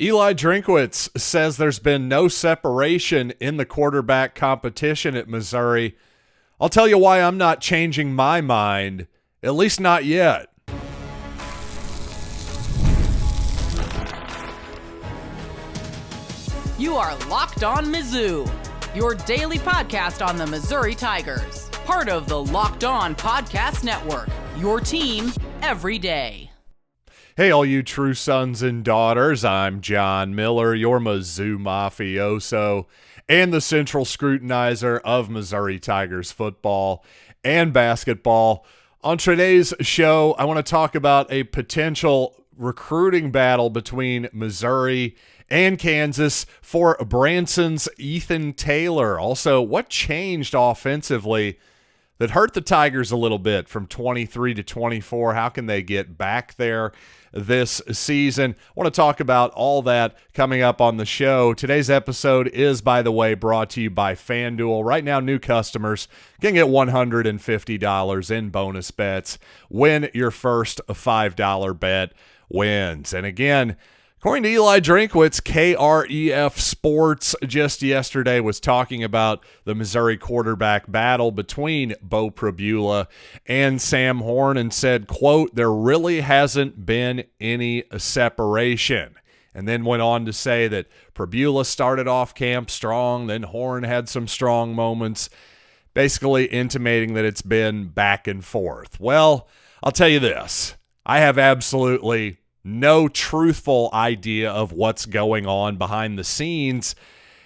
Eli Drinkwitz says there's been no separation in the quarterback competition at Missouri. I'll tell you why I'm not changing my mind, at least not yet. You are Locked On Mizzou, your daily podcast on the Missouri Tigers. Part of the Locked On Podcast Network, your team every day. Hey, all you true sons and daughters, I'm John Miller, your Mizzou mafioso and the central scrutinizer of Missouri Tigers football and basketball. On today's show, I want to talk about a potential recruiting battle between Missouri and Kansas for Branson's Ethan Taylor. Also, what changed offensively that hurt the Tigers a little bit from 23 to 24? How can they get back there this season? I want to talk about all that coming up on the show. Today's episode is, by the way, brought to you by FanDuel. Right now, new customers can get $150 in bonus bets when your first $5 bet wins. And again, according to Eli Drinkwitz, KREF Sports just yesterday was talking about the Missouri quarterback battle between Beau Pribula and Sam Horn and said, quote, there really hasn't been any separation. And then went on to say that Pribula started off camp strong, then Horn had some strong moments, basically intimating that it's been back and forth. Well, I'll tell you this. I have absolutely no truthful idea of what's going on behind the scenes.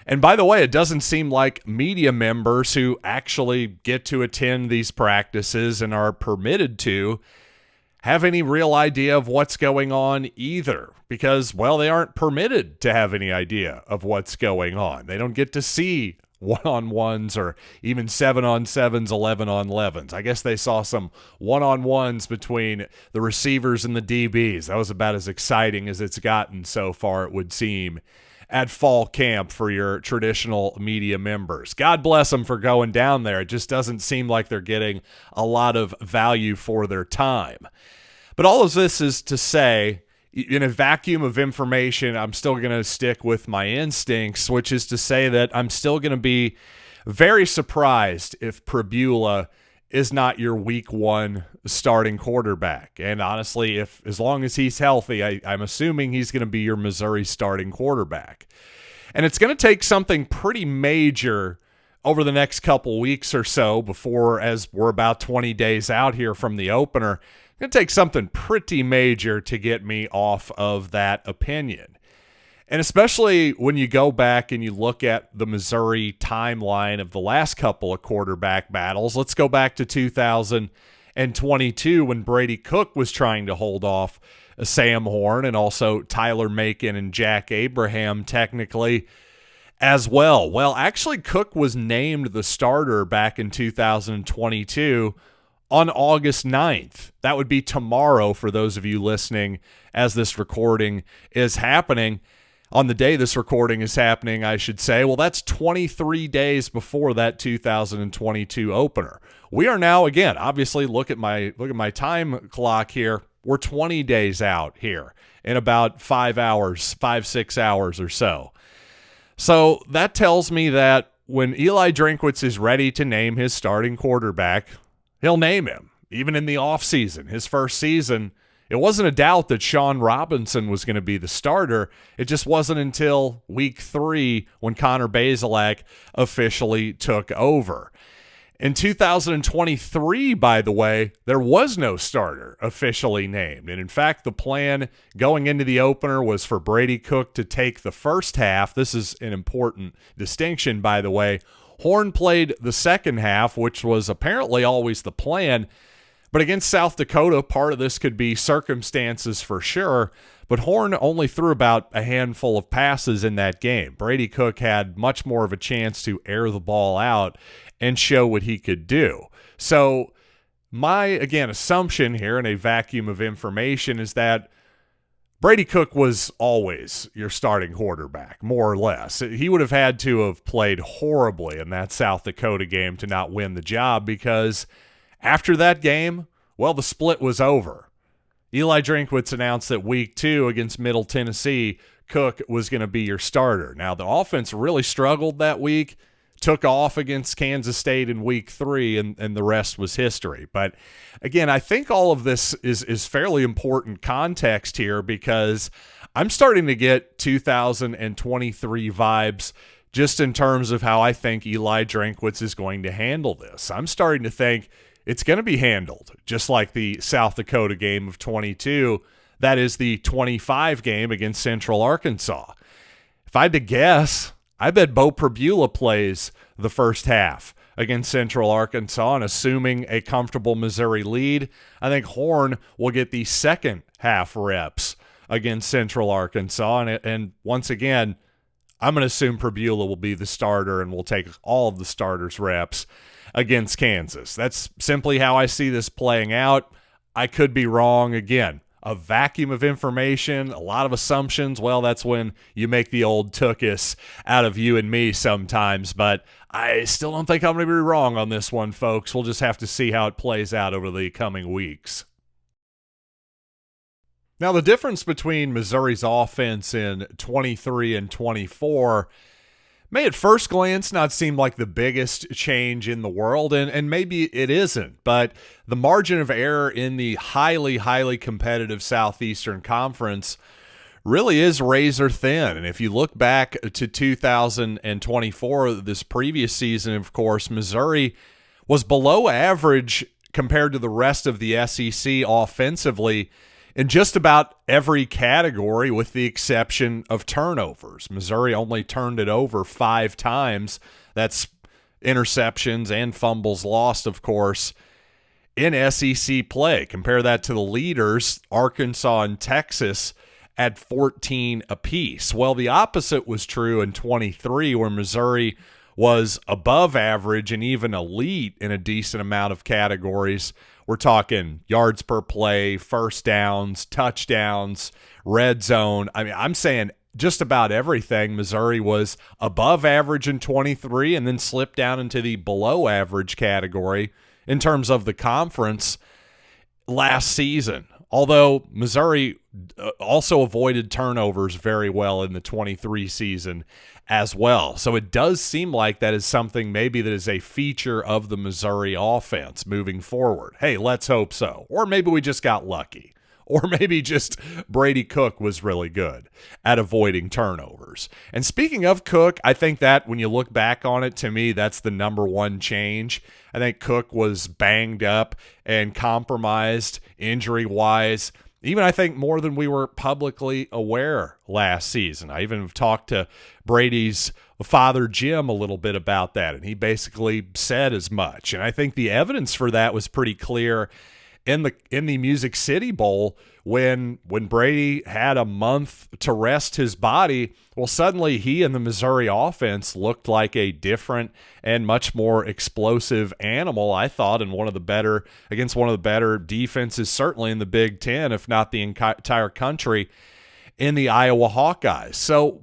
And by the way, it doesn't seem like media members who actually get to attend these practices and are permitted to have any real idea of what's going on either, because, well, they aren't permitted to have any idea of what's going on. They don't get to see one-on-ones or even 7-on-7s, 11-on-11s. I guess they saw some one-on-ones between the receivers and the DBs. That was about as exciting as it's gotten so far, it would seem, at fall camp for your traditional media members. God bless them for going down there. It just doesn't seem like they're getting a lot of value for their time. But all of this is to say, in a vacuum of information, I'm still going to stick with my instincts, which is to say that I'm still going to be very surprised if Pribula is not your week one starting quarterback. And honestly, as long as he's healthy, I'm assuming he's going to be your Missouri starting quarterback. And it's going to take something pretty major over the next couple weeks or so before, as we're about 20 days out here from the opener, it's going to take something pretty major to get me off of that opinion. And especially when you go back and you look at the Missouri timeline of the last couple of quarterback battles. Let's go back to 2022 when Brady Cook was trying to hold off Sam Horn and also Tyler Macon and Jack Abraham technically as well. Well, actually, Cook was named the starter back in 2022 on August 9th. That would be tomorrow for those of you listening as this recording is happening. On the day this recording is happening, I should say. Well, that's 23 days before that 2022 opener. We are now, again, obviously, look at my time clock here. We're 20 days out here in about 6 hours or so. So that tells me that when Eli Drinkwitz is ready to name his starting quarterback, he'll name him. Even in the offseason, his first season, it wasn't a doubt that Sean Robinson was going to be the starter. It just wasn't until week 3 when Connor Bazelak officially took over. In 2023, by the way, there was no starter officially named. And in fact, the plan going into the opener was for Brady Cook to take the first half. This is an important distinction, by the way. Horn played the second half, which was apparently always the plan. But against South Dakota, part of this could be circumstances for sure. But Horn only threw about a handful of passes in that game. Brady Cook had much more of a chance to air the ball out and show what he could do. So my, again, assumption here in a vacuum of information is that Brady Cook was always your starting quarterback, more or less. He would have had to have played horribly in that South Dakota game to not win the job, because after that game, well, the split was over. Eli Drinkwitz announced that week 2 against Middle Tennessee, Cook was going to be your starter. Now, the offense really struggled that week, took off against Kansas State in week 3, and the rest was history. But again, I think all of this is fairly important context here, because I'm starting to get 2023 vibes just in terms of how I think Eli Drinkwitz is going to handle this. I'm starting to think it's going to be handled, just like the South Dakota game of 22. That is the 25 game against Central Arkansas. If I had to guess, I bet Beau Pribula plays the first half against Central Arkansas, and assuming a comfortable Missouri lead, I think Horn will get the second half reps against Central Arkansas. And once again, I'm going to assume Pribula will be the starter and will take all of the starters' reps against Kansas. That's simply how I see this playing out. I could be wrong. Again, a vacuum of information, a lot of assumptions. Well, that's when you make the old tookus out of you and me sometimes, but I still don't think I'm going to be wrong on this one, folks. We'll just have to see how it plays out over the coming weeks. Now, the difference between Missouri's offense in 23 and 24 may at first glance not seem like the biggest change in the world, and maybe it isn't, but the margin of error in the highly, highly competitive Southeastern Conference really is razor thin. And if you look back to 2024, this previous season, of course, Missouri was below average compared to the rest of the SEC offensively in just about every category, with the exception of turnovers. Missouri only turned it over 5 times. That's interceptions and fumbles lost, of course, in SEC play. Compare that to the leaders, Arkansas and Texas, at 14 apiece. Well, the opposite was true in 23, where Missouri was above average and even elite in a decent amount of categories. We're talking yards per play, first downs, touchdowns, red zone. I mean, I'm saying just about everything. Missouri was above average in 23 and then slipped down into the below average category in terms of the conference last season. Although Missouri also avoided turnovers very well in the 23 season as well. So it does seem like that is something maybe that is a feature of the Missouri offense moving forward. Hey, let's hope so. Or maybe we just got lucky. Or maybe just Brady Cook was really good at avoiding turnovers. And speaking of Cook, I think that when you look back on it, to me, that's the number one change. I think Cook was banged up and compromised injury-wise, even I think more than we were publicly aware last season. I even talked to Brady's father, Jim, a little bit about that, and he basically said as much. And I think the evidence for that was pretty clear in the Music City Bowl when Brady had a month to rest his body. Well, suddenly he and the Missouri offense looked like a different and much more explosive animal, I thought, and against one of the better defenses, certainly in the Big Ten, if not the entire country, in the Iowa Hawkeyes. So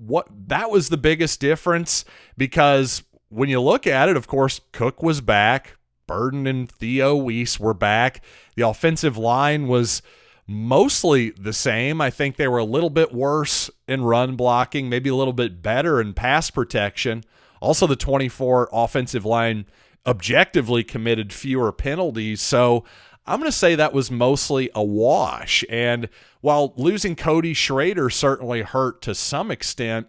that was the biggest difference, because when you look at it, of course, Cook was back. Burden and Theo Weiss were back. The offensive line was mostly the same. I think they were a little bit worse in run blocking, maybe a little bit better in pass protection. Also, the 24 offensive line objectively committed fewer penalties. So I'm going to say that was mostly a wash. And while losing Cody Schrader certainly hurt to some extent,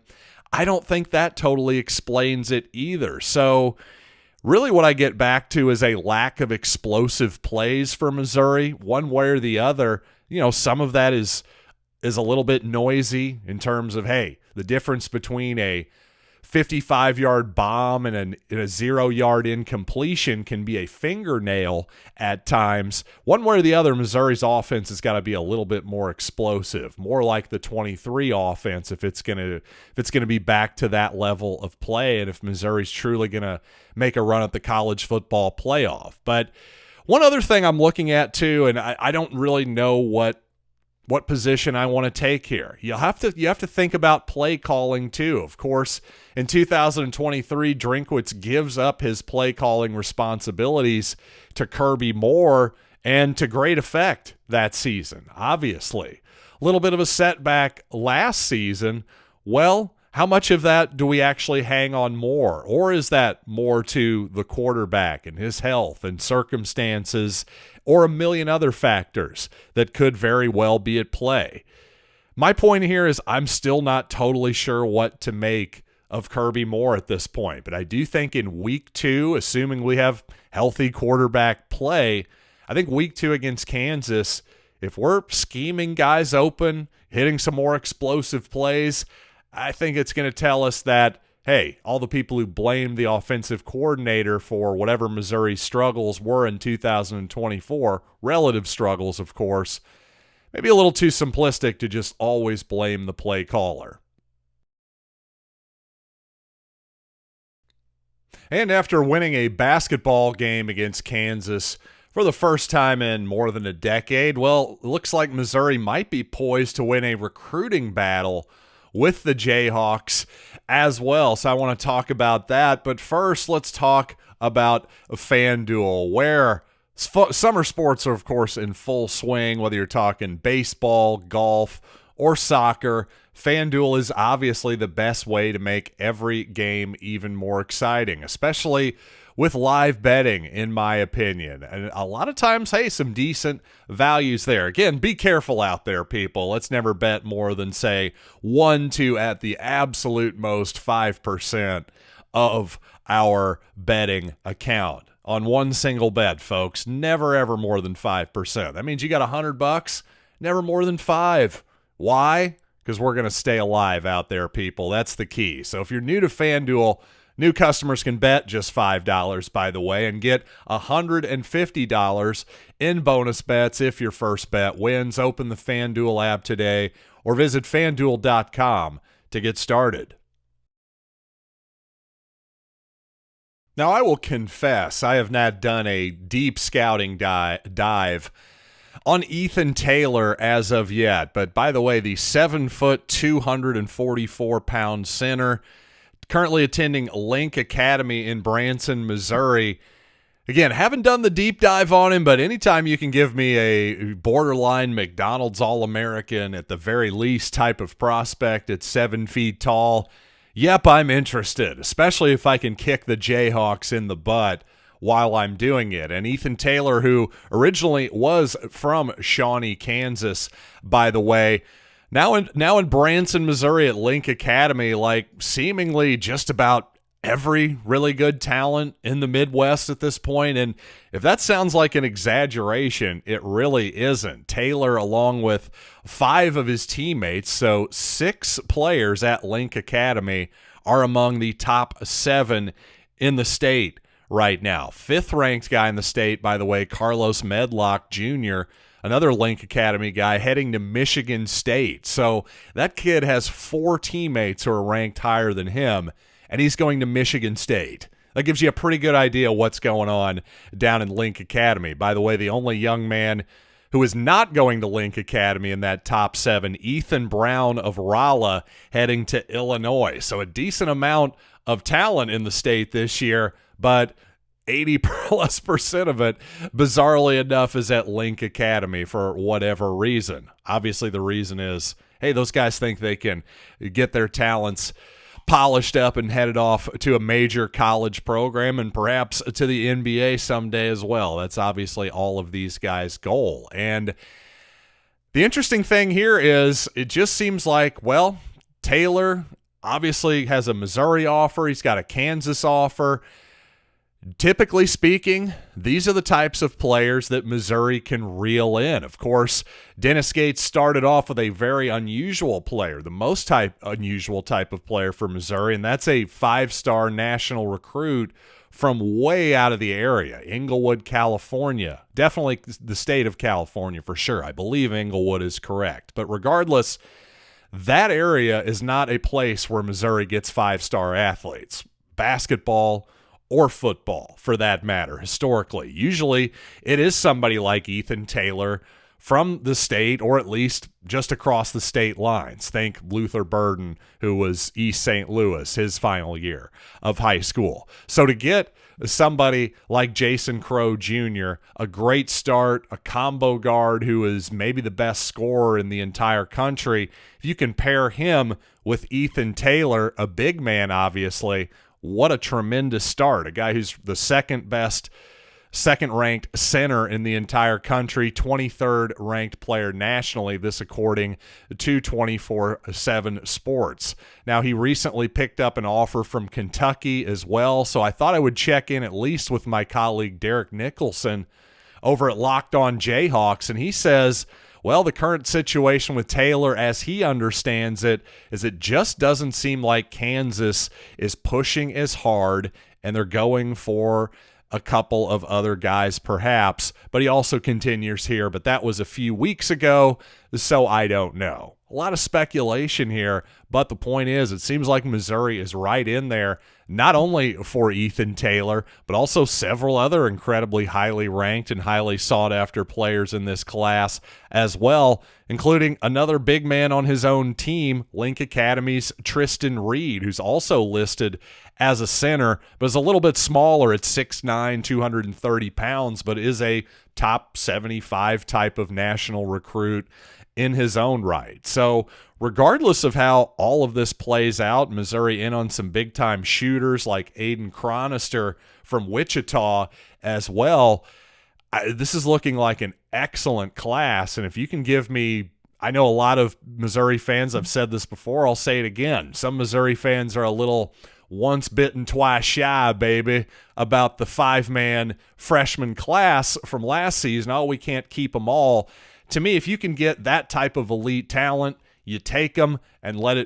I don't think that totally explains it either. So really what I get back to is a lack of explosive plays for Missouri, one way or the other. You know, some of that is a little bit noisy in terms of, hey, the difference between a 55-yard bomb and a 0-yard incompletion can be a fingernail at times. One way or the other, Missouri's offense has got to be a little bit more explosive, more like the 23 offense if it's going to be back to that level of play, and if Missouri's truly going to make a run at the college football playoff. But one other thing I'm looking at too, and I don't really know what position I want to take here. You have to think about play calling too. Of course, in 2023, Drinkwitz gives up his play calling responsibilities to Kirby Moore, and to great effect that season, obviously. A little bit of a setback last season Well, how much of that do we actually hang on more? Or is that more to the quarterback and his health and circumstances or a million other factors that could very well be at play? My point here is I'm still not totally sure what to make of Kirby Moore at this point, but I do think in week 2, assuming we have healthy quarterback play, I think week 2 against Kansas, if we're scheming guys open, hitting some more explosive plays, I think it's going to tell us that, hey, all the people who blamed the offensive coordinator for whatever Missouri's struggles were in 2024, relative struggles, of course, maybe a little too simplistic to just always blame the play caller. And after winning a basketball game against Kansas for the first time in more than a decade, well, it looks like Missouri might be poised to win a recruiting battle with the Jayhawks as well. So I want to talk about that. But first, let's talk about FanDuel, where summer sports are, of course, in full swing, whether you're talking baseball, golf, or soccer. FanDuel is obviously the best way to make every game even more exciting, especially with live betting, in my opinion. And a lot of times, hey, some decent values there. Again, be careful out there, people. Let's never bet more than, say, 1 to, at the absolute most, 5% of our betting account on one single bet, folks. Never, ever more than 5%. That means you got $100, never more than 5. Why? Because we're going to stay alive out there, people. That's the key. So if you're new to FanDuel, new customers can bet just $5, by the way, and get $150 in bonus bets if your first bet wins. Open the FanDuel app today or visit FanDuel.com to get started. Now, I will confess, I have not done a deep scouting dive on Ethan Taylor as of yet. But by the way, the 7-foot, 244-pound center, currently attending Link Academy in Branson, Missouri. Again, haven't done the deep dive on him, but anytime you can give me a borderline McDonald's All-American, at the very least, type of prospect at 7 feet tall, yep, I'm interested, especially if I can kick the Jayhawks in the butt while I'm doing it. And Ethan Taylor, who originally was from Shawnee, Kansas, by the way, now in Branson, Missouri at Link Academy, like seemingly just about every really good talent in the Midwest at this point. And if that sounds like an exaggeration, it really isn't. Taylor, along with 5 of his teammates, so 6 players at Link Academy, are among the top 7 in the state right now. 5th-ranked guy in the state, by the way, Carlos Medlock Jr., another Link Academy guy, heading to Michigan State. So that kid has 4 teammates who are ranked higher than him, and he's going to Michigan State. That gives you a pretty good idea what's going on down in Link Academy. By the way, the only young man who is not going to Link Academy in that top 7, Ethan Brown of Rolla, heading to Illinois. So a decent amount of talent in the state this year, but 80+% of it, bizarrely enough, is at Link Academy for whatever reason. Obviously, the reason is, hey, those guys think they can get their talents polished up and headed off to a major college program and perhaps to the NBA someday as well. That's obviously all of these guys' goal. And the interesting thing here is it just seems like, well, Taylor obviously has a Missouri offer. He's got a Kansas offer. Typically speaking, these are the types of players that Missouri can reel in. Of course, Dennis Gates started off with a very unusual player, the most unusual type of player for Missouri, and that's a 5-star national recruit from way out of the area, Inglewood, California. Definitely the state of California for sure. I believe Inglewood is correct. But regardless, that area is not a place where Missouri gets 5-star athletes. Basketball or football, for that matter, historically. Usually, it is somebody like Ethan Taylor from the state, or at least just across the state lines. Think Luther Burden, who was East St. Louis, his final year of high school. So to get somebody like Jason Crow Jr., a great start, a combo guard who is maybe the best scorer in the entire country, if you can pair him with Ethan Taylor, a big man, obviously, what a tremendous start. A guy who's the second-ranked center in the entire country, 23rd ranked player nationally, this according to 24/7 Sports. Now, he recently picked up an offer from Kentucky as well, so I thought I would check in at least with my colleague Derek Nicholson over at Locked On Jayhawks, and he says, well, the current situation with Taylor, as he understands it, is it just doesn't seem like Kansas is pushing as hard, and they're going for a couple of other guys perhaps. But he also continues here, but that was a few weeks ago, so I don't know. A lot of speculation here, but the point is it seems like Missouri is right in there, not only for Ethan Taylor, but also several other incredibly highly ranked and highly sought-after players in this class as well, including another big man on his own team, Link Academy's Tristan Reed, who's also listed as a center, but is a little bit smaller at 6'9", 230 pounds, but is a top 75 type of national recruit in his own right. So regardless of how all of this plays out, Missouri in on some big-time shooters like Aiden Chronister from Wichita as well. This is looking like an excellent class, and if you can give me, I know a lot of Missouri fans, I've said this before, I'll say it again, some Missouri fans are a little once bitten, twice shy, baby, about the five-man freshman class from last season. Oh, we can't keep them all. To me, if you can get that type of elite talent, you take them and let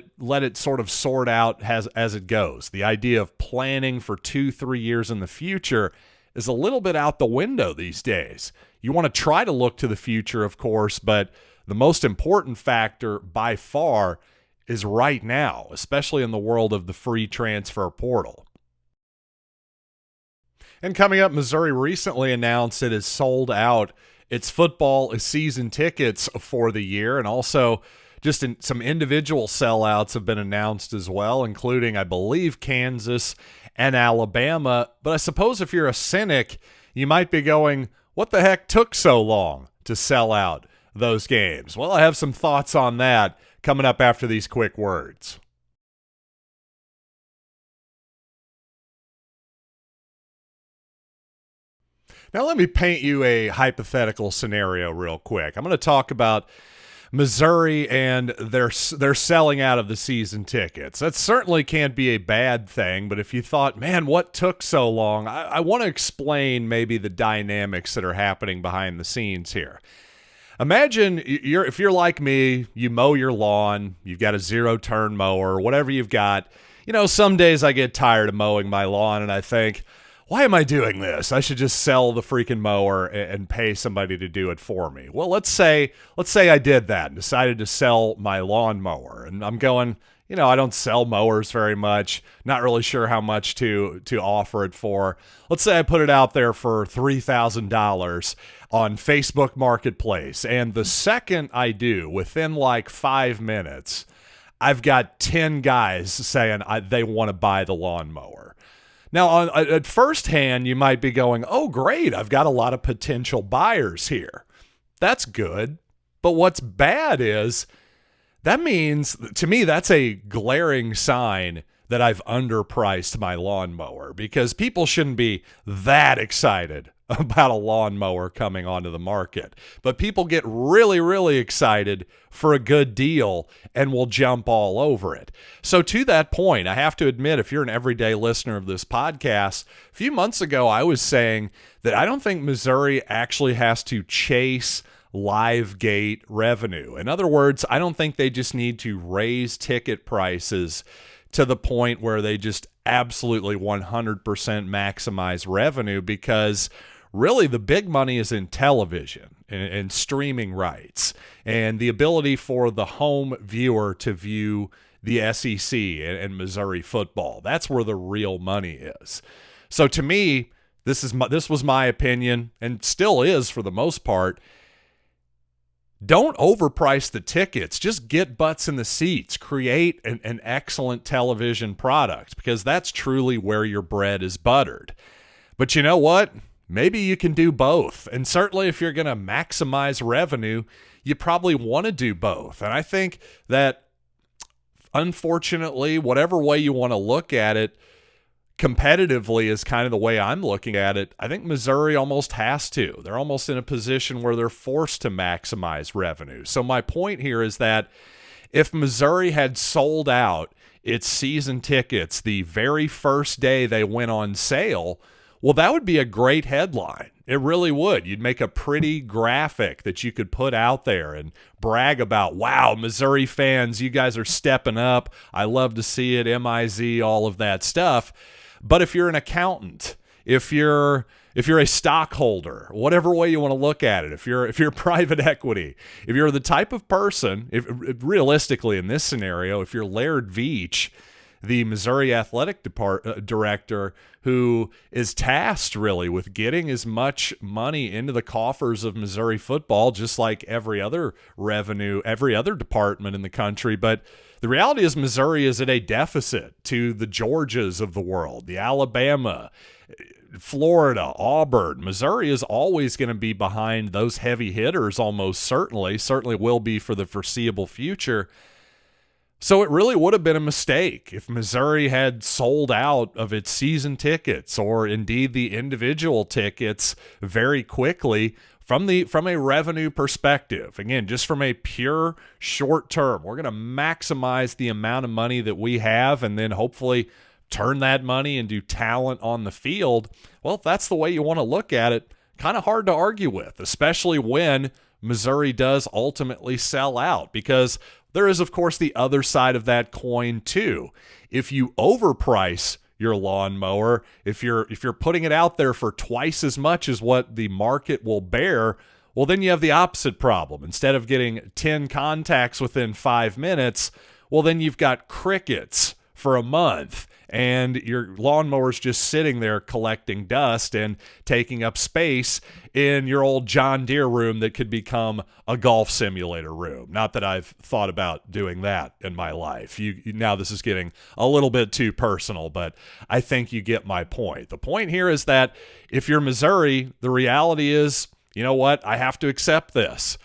it sort of sort out as it goes. The idea of planning for 2-3 years in the future is a little bit out the window these days. You want to try to look to the future, of course, but the most important factor by far is right now, especially in the world of the free transfer portal. And coming up, Missouri recently announced it has sold out its football season tickets for the year, and also just some individual sellouts have been announced as well, including, I believe, Kansas and Alabama. But I suppose if you're a cynic, you might be going, what the heck took so long to sell out those games? Well, I have some thoughts on that coming up after these quick words. Now let me paint you a hypothetical scenario real quick. I'm going to talk about Missouri and their selling out of the season tickets. That certainly can't be a bad thing, but if you thought, man, what took so long? I want to explain maybe the dynamics that are happening behind the scenes here. Imagine if you're like me, you mow your lawn, you've got a zero-turn mower, whatever you've got. You know, some days I get tired of mowing my lawn and I think, why am I doing this? I should just sell the freaking mower and pay somebody to do it for me. Well, let's say I did that and decided to sell my lawnmower, and I'm going, you know, I don't sell mowers very much, not really sure how much to offer it for. Let's say I put it out there for $3,000 on Facebook Marketplace, and the second I do, within like 5 minutes, I've got 10 guys saying they want to buy the lawnmower. Now, at first hand, you might be going, oh, great, I've got a lot of potential buyers here. That's good. But what's bad is that means, to me, that's a glaring sign that I've underpriced my lawnmower, because people shouldn't be that excited about a lawnmower coming onto the market. But people get really, really excited for a good deal and will jump all over it. So to that point, I have to admit, if you're an everyday listener of this podcast, a few months ago, I was saying that I don't think Missouri actually has to chase live gate revenue. In other words, I don't think they just need to raise ticket prices to the point where they just absolutely 100% maximize revenue, because really the big money is in television and streaming rights and the ability for the home viewer to view the SEC and Missouri football. That's where the real money is. So to me, this was my opinion, and still is for the most part. don't overprice the tickets. Just get butts in the seats. Create an excellent television product, because that's truly where your bread is buttered. But you know what? Maybe you can do both. And certainly if you're going to maximize revenue, you probably want to do both. And I think that, unfortunately, whatever way you want to look at it, competitively is kind of the way I'm looking at it. I think Missouri almost has to. They're almost in a position where they're forced to maximize revenue. So my point here is that if Missouri had sold out its season tickets the very first day they went on sale, well, that would be a great headline. It really would. You'd make a pretty graphic that you could put out there and brag about, wow, Missouri fans, you guys are stepping up. I love to see it, MIZ, all of that stuff. But if you're an accountant, if you're a stockholder, whatever way you want to look at it, if you're private equity, if you're the type of person, if realistically in this scenario, if you're Laird Veach, the Missouri athletic director, who is tasked really with getting as much money into the coffers of Missouri football, just like every other department in the country. But the reality is Missouri is at a deficit to the Georgias of the world, the Alabama, Florida, Auburn. Missouri is always going to be behind those heavy hitters, almost certainly will be for the foreseeable future. So it really would have been a mistake if Missouri had sold out of its season tickets, or indeed the individual tickets, very quickly from a revenue perspective. Again, just from a pure short term, we're going to maximize the amount of money that we have and then hopefully turn that money into talent on the field. Well, if that's the way you want to look at it, kind of hard to argue with, especially when Missouri does ultimately sell out, because there is, of course, the other side of that coin too. If you overprice your lawnmower, if you're putting it out there for twice as much as what the market will bear, well, then you have the opposite problem. Instead of getting 10 contacts within 5 minutes, well, then you've got crickets for a month, and your lawnmower's just sitting there collecting dust and taking up space in your old John Deere room that could become a golf simulator room. Not that I've thought about doing that in my life. Now this is getting a little bit too personal, but I think you get my point. The point here is that if you're Missouri, the reality is, you know what? I have to accept this.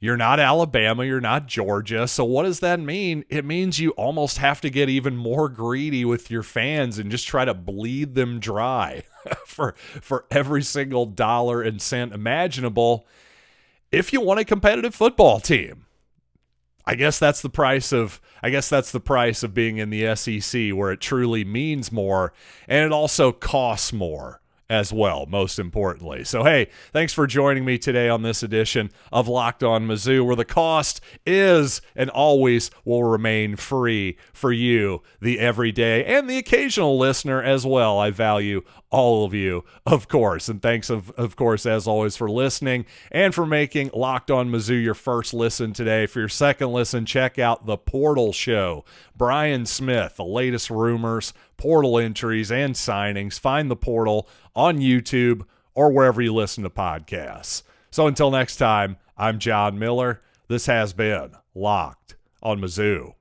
You're not Alabama, you're not Georgia. So what does that mean? It means you almost have to get even more greedy with your fans and just try to bleed them dry for every single dollar and cent imaginable if you want a competitive football team. I guess that's the price of being in the SEC, where it truly means more and it also costs more as well, most importantly. So, hey, thanks for joining me today on this edition of Locked On Mizzou, where the cost is and always will remain free for you, the everyday and the occasional listener as well. I value all of you, of course. And thanks, of course, as always, for listening and for making Locked On Mizzou your first listen today. For your second listen, check out The Portal Show. Brian Smith, the latest rumors, portal entries, and signings. Find The Portal on YouTube or wherever you listen to podcasts. So until next time, I'm John Miller. This has been Locked on Mizzou.